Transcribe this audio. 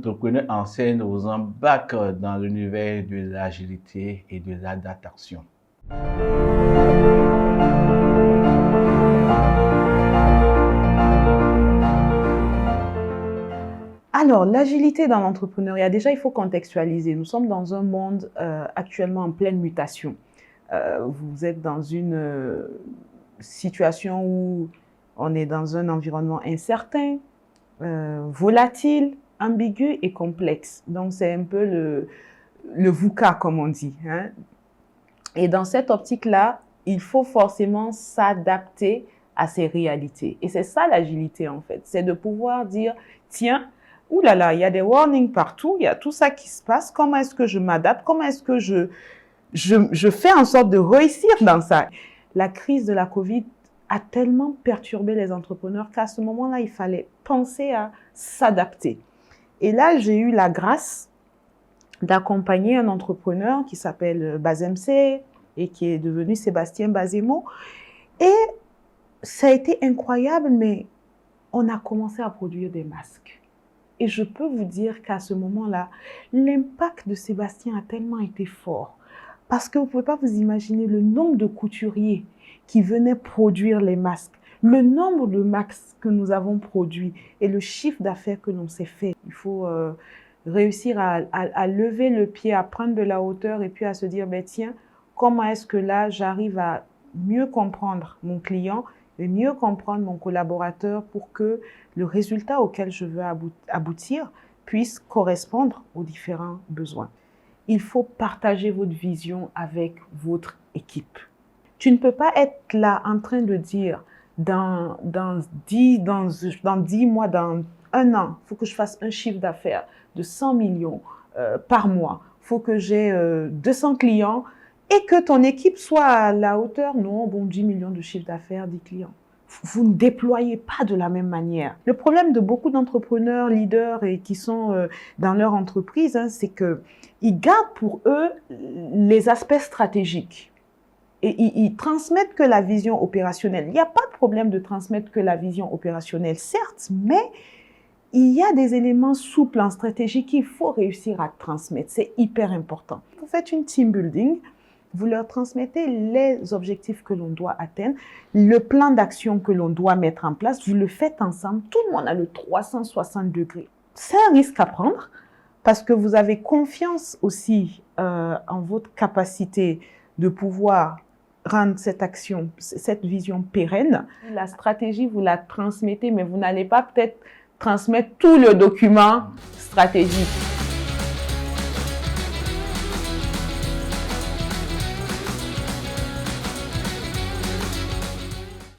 entrepreneurs enseignent aux embarques dans l'univers de l'agilité et de l'adaptation. Alors, l'agilité dans l'entrepreneuriat, déjà, il faut contextualiser. Nous sommes dans un monde actuellement en pleine mutation. Vous êtes dans une situation où on est dans un environnement incertain, volatile, ambigu et complexe. Donc, c'est un peu le VUCA, comme on dit, hein. Et dans cette optique-là, il faut forcément s'adapter à ces réalités. Et c'est ça l'agilité, en fait. C'est de pouvoir dire, tiens, ouh là là, il y a des warnings partout, il y a tout ça qui se passe. Comment est-ce que je m'adapte? Comment est-ce que je fais en sorte de réussir dans ça? La crise de la Covid a tellement perturbé les entrepreneurs qu'à ce moment-là, il fallait penser à s'adapter. Et là, j'ai eu la grâce d'accompagner un entrepreneur qui s'appelle Bazemse et qui est devenu Sébastien Bazemo. Et ça a été incroyable, mais on a commencé à produire des masques. Et je peux vous dire qu'à ce moment-là, l'impact de Sébastien a tellement été fort. Parce que vous ne pouvez pas vous imaginer le nombre de couturiers qui venaient produire les masques, le nombre de masques que nous avons produits et le chiffre d'affaires que l'on s'est fait. Il faut réussir à lever le pied, à prendre de la hauteur et puis à se dire, ben tiens, comment est-ce que là, j'arrive à mieux comprendre mon client et mieux comprendre mon collaborateur pour que le résultat auquel je veux aboutir puisse correspondre aux différents besoins. Il faut partager votre vision avec votre équipe. Tu ne peux pas être là en train de dire dans 10 mois, dans 1 an, il faut que je fasse un chiffre d'affaires de 100 millions par mois. Il faut que j'ai 200 clients et que ton équipe soit à la hauteur, non, bon, 10 millions de chiffre d'affaires, 10 clients. Vous ne déployez pas de la même manière. Le problème de beaucoup d'entrepreneurs, leaders et qui sont dans leur entreprise, hein, c'est qu'ils gardent pour eux les aspects stratégiques. Et ils transmettent que la vision opérationnelle. Il n'y a pas de problème de transmettre que la vision opérationnelle, certes, mais il y a des éléments souples en stratégie qu'il faut réussir à transmettre. C'est hyper important. Vous faites une team building, vous leur transmettez les objectifs que l'on doit atteindre, le plan d'action que l'on doit mettre en place, vous le faites ensemble, tout le monde a le 360 degrés. C'est un risque à prendre parce que vous avez confiance aussi en votre capacité de pouvoir rendre cette action, cette vision pérenne. La stratégie, vous la transmettez, mais vous n'allez pas peut-être transmettre tout le document stratégique.